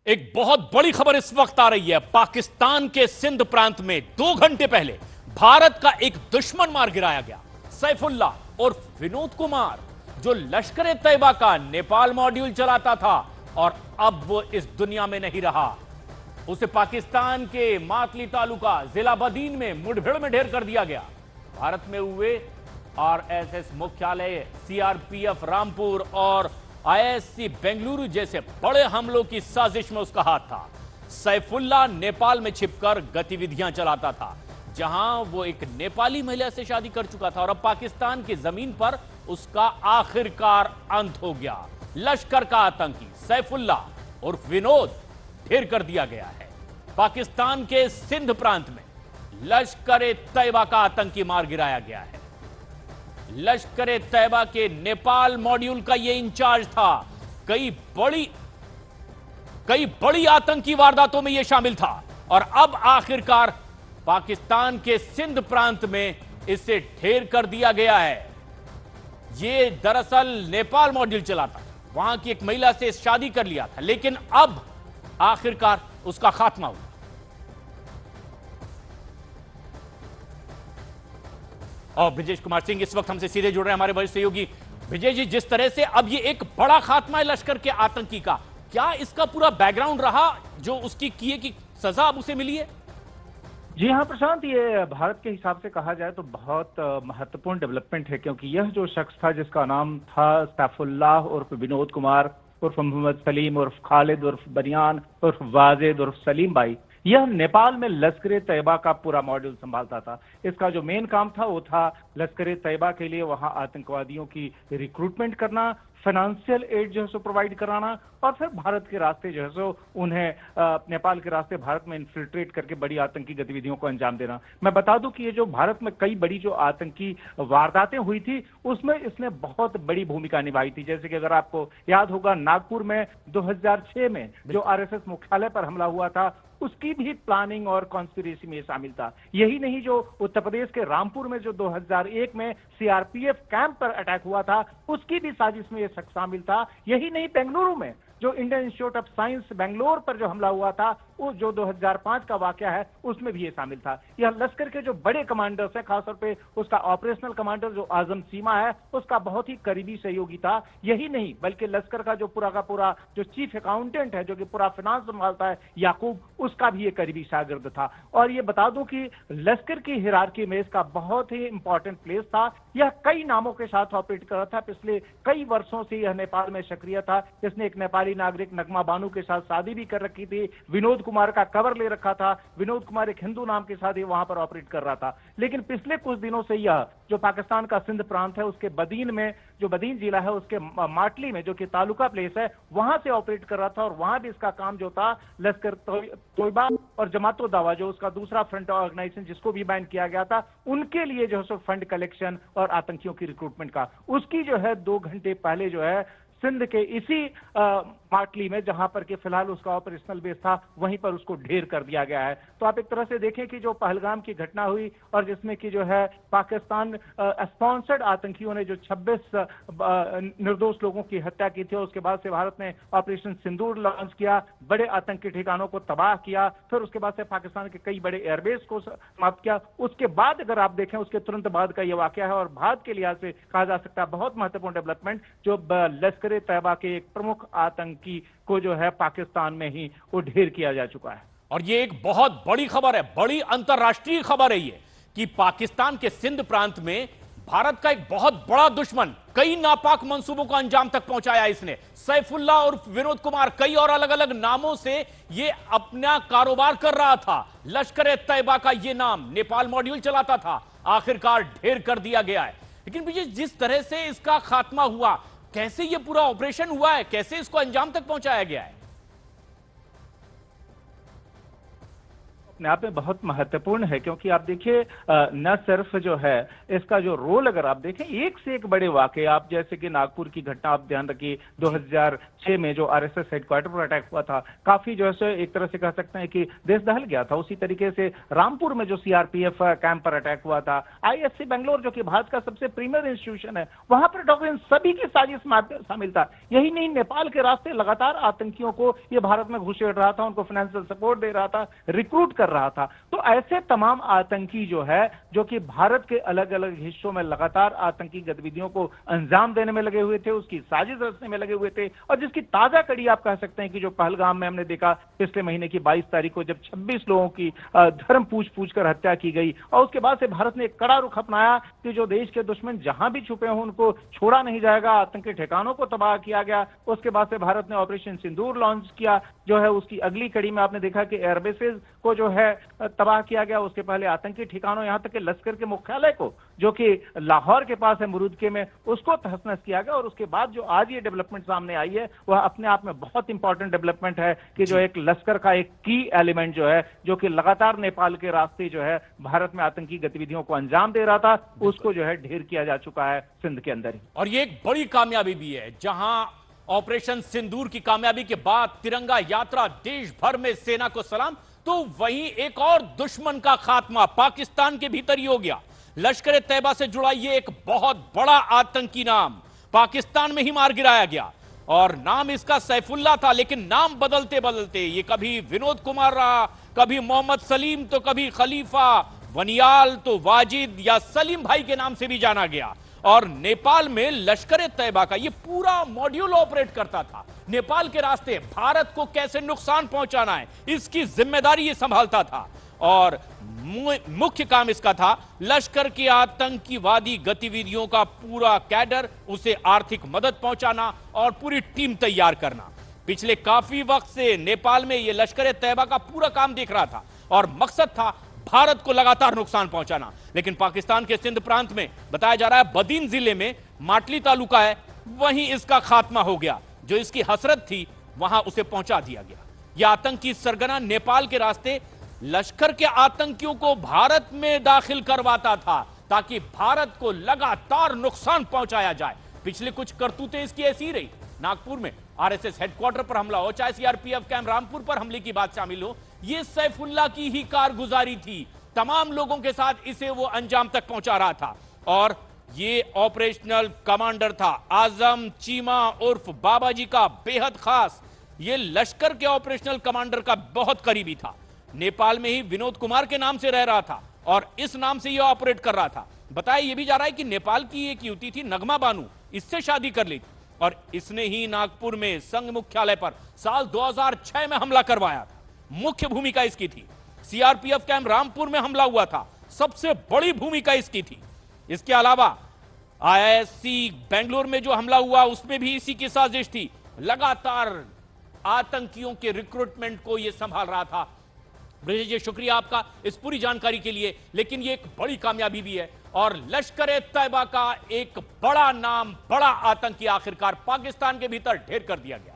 एक बहुत बड़ी खबर इस वक्त आ रही है। पाकिस्तान के सिंध प्रांत में 2 घंटे पहले भारत का एक दुश्मन मार गिराया गया। सैफुल्ला और विनोद कुमार, जो लश्कर ए तैयबा का नेपाल मॉड्यूल चलाता था और अब वो इस दुनिया में नहीं रहा। उसे पाकिस्तान के मातली तालुका जिला बदीन में मुठभेड़ में ढेर कर दिया गया। भारत में हुए आरएसएस मुख्यालय, सीआरपीएफ रामपुर और आईएससी बेंगलुरु जैसे बड़े हमलों की साजिश में उसका हाथ था। सैफुल्ला नेपाल में छिपकर गतिविधियां चलाता था, जहां वो एक नेपाली महिला से शादी कर चुका था और अब पाकिस्तान की जमीन पर उसका आखिरकार अंत हो गया। लश्कर का आतंकी सैफुल्ला और विनोद ढेर कर दिया गया है। पाकिस्तान के सिंध प्रांत में लश्कर ए तैयबा का आतंकी मार गिराया गया है। लश्कर ए तैयबा के नेपाल मॉड्यूल का यह इंचार्ज था। कई बड़ी आतंकी वारदातों में यह शामिल था और अब आखिरकार पाकिस्तान के सिंध प्रांत में इसे ढेर कर दिया गया है। यह दरअसल नेपाल मॉड्यूल चलाता था, वहां की एक महिला से शादी कर लिया था, लेकिन अब आखिरकार उसका खात्मा हुआ। और ब्रिजेश कुमार सिंह इस वक्त हमसे सीधे जुड़ रहे हैं, हमारे वरिष्ठ सहयोगी। विजय जी, जिस तरह से अब ये एक बड़ा खात्मा है लश्कर के आतंकी का, क्या इसका पूरा बैकग्राउंड रहा जो उसकी किए की सजा अब उसे मिली है? जी हाँ प्रशांत, ये भारत के हिसाब से कहा जाए तो बहुत महत्वपूर्ण डेवलपमेंट है, क्योंकि यह जो शख्स था जिसका नाम था सैफुल्लाह उर्फ विनोद कुमार उर्फ मोहम्मद सलीम उर्फ खालिद उर्फ बनियान उर्फ वाजिद उर्फ सलीम भाई, यह नेपाल में लश्कर ए तैयबा का पूरा मॉड्यूल संभालता था। इसका जो मेन काम था वो था लश्कर ए तैयबा के लिए वहां आतंकवादियों की रिक्रूटमेंट करना, फाइनेंशियल एड जो है सो प्रोवाइड कराना और फिर भारत के रास्ते जो है सो उन्हें नेपाल के रास्ते भारत में इन्फिल्ट्रेट करके बड़ी आतंकी गतिविधियों को अंजाम देना। मैं बता दूं कि ये जो भारत में कई बड़ी जो आतंकी वारदातें हुई थी उसमें इसने बहुत बड़ी भूमिका निभाई थी। जैसे कि अगर आपको याद होगा, नागपुर में 2006 में जो आरएसएस मुख्यालय पर हमला हुआ था, उसकी भी प्लानिंग और कॉन्स्पिरेसी में शामिल था। यही नहीं, जो उत्तर प्रदेश के रामपुर में जो 2001 में सीआरपीएफ कैंप पर अटैक हुआ था, उसकी भी साजिश में यह शख्स शामिल था। यही नहीं, बेंगलुरु में जो Indian institute of science Bangalore पर जो हमला हुआ था, वो जो 2005 का वाकया है, उसमें भी ये शामिल था। यह लश्कर के जो बड़े कमांडर्स हैं, खासतौर पे उसका ऑपरेशनल कमांडर जो आजम सीमा है, उसका बहुत ही करीबी सहयोगी था। यही नहीं, बल्कि लश्कर का जो पूरा का पूरा जो चीफ अकाउंटेंट है, जो कि पूरा फाइनेंस संभालता है, याकूब, उसका भी ये करीबी शागिर्द था। और ये बता दूं कि लश्कर की हिरार्की में इसका बहुत ही इंपॉर्टेंट प्लेस था। यह कई नामों के साथ ऑपरेट कर रहा था। पिछले कई वर्षों से यह नेपाल में सक्रिय था। इसने एक नेपाली नागरिक नगमा बानू के साथ शादी भी कर रखी थी। विनोद कुमार का कवर ले रखा था। विनोद कुमार एक हिंदू नाम के साथ ही वहां पर ऑपरेट कर रहा था। लेकिन पिछले कुछ दिनों से यह जो पाकिस्तान का सिंध प्रांत है, उसके बदीन में, जो बदीन जिला है, उसके माटली में, जो कि तालुका प्लेस है, वहां से ऑपरेट कर रहा था। और वहां भी इसका काम जो था, लश्कर तोयबा और जमातो दावा, जो उसका दूसरा फ्रंट ऑर्गेनाइजेशन जिसको भी बैन किया गया था, उनके लिए जो है सो फंड कलेक्शन और आतंकियों की रिक्रूटमेंट का, उसकी जो है 2 घंटे पहले जो है सिंध के इसी माटली में, जहां पर कि फिलहाल उसका ऑपरेशनल बेस था, वहीं पर उसको ढेर कर दिया गया है। तो आप एक तरह से देखें कि जो पहलगाम की घटना हुई और जिसमें कि जो है पाकिस्तान स्पॉन्सर्ड आतंकियों ने जो 26 निर्दोष लोगों की हत्या की थी, उसके बाद से भारत ने ऑपरेशन सिंदूर लॉन्च किया, बड़े आतंकी ठिकानों को तबाह किया, फिर उसके बाद से पाकिस्तान के कई बड़े एयरबेस को समाप्त किया। उसके बाद अगर आप देखें, उसके तुरंत बाद का यह वाकया है और भारत के लिहाज से कहा जा सकता है बहुत महत्वपूर्ण डेवलपमेंट, जो लश्कर ए तैयबा के एक प्रमुख आतंकी को जो है पाकिस्तान में ही वो ढेर किया जा चुका है। और ये एक बहुत बड़ी खबर है, बड़ी अंतरराष्ट्रीय खबर है ये, कि पाकिस्तान के सिंध प्रांत में भारत का एक बहुत बड़ा दुश्मन कई नापाक मंसूबों को अंजाम तक पहुंचाया। इसने सैफुल्ला और विनोद कुमार, कई और अलग अलग नामों से ये अपना कारोबार कर रहा था। लश्कर ए तैयबा का ये नाम, नेपाल मॉड्यूल चलाता था, आखिरकार ढेर कर दिया गया है। लेकिन विजय, जिस तरह से इसका खात्मा हुआ, कैसे ये पूरा ऑपरेशन हुआ है, कैसे इसको अंजाम तक पहुंचाया गया है? अपने आप में बहुत महत्वपूर्ण है, क्योंकि आप देखिए न सिर्फ जो है इसका जो रोल अगर आप देखें, एक से एक बड़े वाकये, आप जैसे कि नागपुर की घटना आप ध्यान रखिए, 2006 में जो आरएसएस हेडक्वार्टर पर अटैक हुआ था, काफी जो है एक तरह से कह सकते हैं कि देश दहल गया था। उसी तरीके से रामपुर में जो सीआरपीएफ कैंप पर अटैक हुआ था, आईएससी बेंगलोर जो कि भारत का सबसे प्रीमियर इंस्टीट्यूशन है, वहां पर डॉक्टर इन सभी की साजिश शामिल था। यही नहीं, नेपाल के रास्ते लगातार आतंकियों को ये भारत में घुसेड़ रहा था, उनको फाइनेंशियल सपोर्ट दे रहा था, रिक्रूट कर रहा था। तो ऐसे तमाम आतंकी जो है, जो कि भारत के अलग अलग हिस्सों में लगातार आतंकी गतिविधियों को अंजाम देने में लगे हुए थे, उसकी साजिश रचने में लगे हुए थे, और जिसकी ताजा कड़ी आप कह सकते हैं कि जो पहलगाम में हमने देखा पिछले महीने की 22 तारीख को, जब 26 लोगों की धर्म पूछ कर हत्या की गई, और उसके बाद से भारत ने एक कड़ा रुख अपनाया कि जो देश के दुश्मन जहां भी छुपे हों उनको छोड़ा नहीं जाएगा, आतंकी ठिकानों को तबाह किया गया। उसके बाद से भारत ने ऑपरेशन सिंदूर लॉन्च किया, जो है उसकी अगली कड़ी में आपने देखा कि एयरबेसेस को जो है तबाह किया गया। उसके पहले आतंकी ठिकानों, यहां तक कि लश्कर के मुख्यालय को, जो कि लाहौर के पास है मुरुदके में, उसको तहस-नहस किया गया। और उसके बाद जो आज ये डेवलपमेंट सामने आई है, वह अपने आप में बहुत इंपॉर्टेंट डेवलपमेंट है कि जो एक लश्कर का एक की एलिमेंट जो है, जो कि लगातार नेपाल के रास्ते जो है भारत में आतंकी गतिविधियों को अंजाम दे रहा था, उसको जो है ढेर किया जा चुका है सिंध के अंदर ही। और ये एक बड़ी कामयाबी भी है, जहां ऑपरेशन सिंदूर की कामयाबी के बाद तिरंगा यात्रा देश भर में सेना को सलाम, तो वहीं एक और दुश्मन का खात्मा पाकिस्तान के भीतर ही हो गया। लश्कर ए तैयबा से जुड़ा ये एक बहुत बड़ा आतंकी नाम पाकिस्तान में ही मार गिराया गया, और नाम इसका सैफुल्ला था, लेकिन नाम बदलते बदलते ये कभी विनोद कुमार रहा, कभी मोहम्मद सलीम, तो कभी खलीफा, वनियाल, तो वाजिद या सलीम भाई के नाम से भी जाना गया। और नेपाल में लश्कर ए तैयबा का ये पूरा मॉड्यूल ऑपरेट करता था। नेपाल के रास्ते भारत को कैसे नुकसान पहुंचाना है, इसकी जिम्मेदारी ये संभालता था, और मुख्य काम इसका था लश्कर की आतंकवादी गतिविधियों का पूरा कैडर, उसे आर्थिक मदद पहुंचाना और पूरी टीम तैयार करना। पिछले काफी वक्त से नेपाल में यह लश्कर ए तैयबा का पूरा काम देख रहा था, और मकसद था भारत को लगातार नुकसान पहुंचाना। लेकिन पाकिस्तान के सिंध प्रांत में बताया जा रहा है, बदीन जिले में माटली तालुका है, वहीं इसका खात्मा हो गया। जो इसकी हसरत थी वहां उसे पहुंचा दिया गया। यह आतंकी सरगना नेपाल के रास्ते लश्कर के आतंकियों को भारत में दाखिल करवाता था, ताकि भारत को लगातार नुकसान पहुंचाया जाए। पिछले कुछ करतूतें इसकी ऐसी ही रही। नागपुर में आरएसएस हेडक्वार्टर पर हमला हो, चाहे सीआरपीएफ कैंप रामपुर पर हमले की बात शामिल हो, यह सैफुल्ला की ही कारगुजारी थी। तमाम लोगों के साथ इसे वो अंजाम तक पहुंचा रहा था, और ये ऑपरेशनल कमांडर था आजम चीमा उर्फ बाबाजी का बेहद खास। ये लश्कर के ऑपरेशनल कमांडर का बहुत करीबी था। नेपाल में ही विनोद कुमार के नाम से रह रहा था, और इस नाम से यह ऑपरेट कर रहा था। बताया यह भी जा रहा है कि नेपाल की एक युवती थी नगमा बानू, इससे शादी कर ली थी, और इसने ही नागपुर में संघ मुख्यालय पर साल 2006 में हमला करवाया था। मुख्य भूमिका इसकी थी। सीआरपीएफ कैंप रामपुर में हमला हुआ था, सबसे बड़ी भूमिका इसकी थी। इसके अलावा आईआईएससी बेंगलोर में जो हमला हुआ उसमें भी इसी की साजिश थी। लगातार आतंकियों के रिक्रूटमेंट को यह संभाल रहा था। ब्रिजेश जी, शुक्रिया आपका इस पूरी जानकारी के लिए। लेकिन यह एक बड़ी कामयाबी भी है, और लश्कर ए तैयबा का एक बड़ा नाम, बड़ा आतंकी आखिरकार पाकिस्तान के भीतर ढेर कर दिया गया।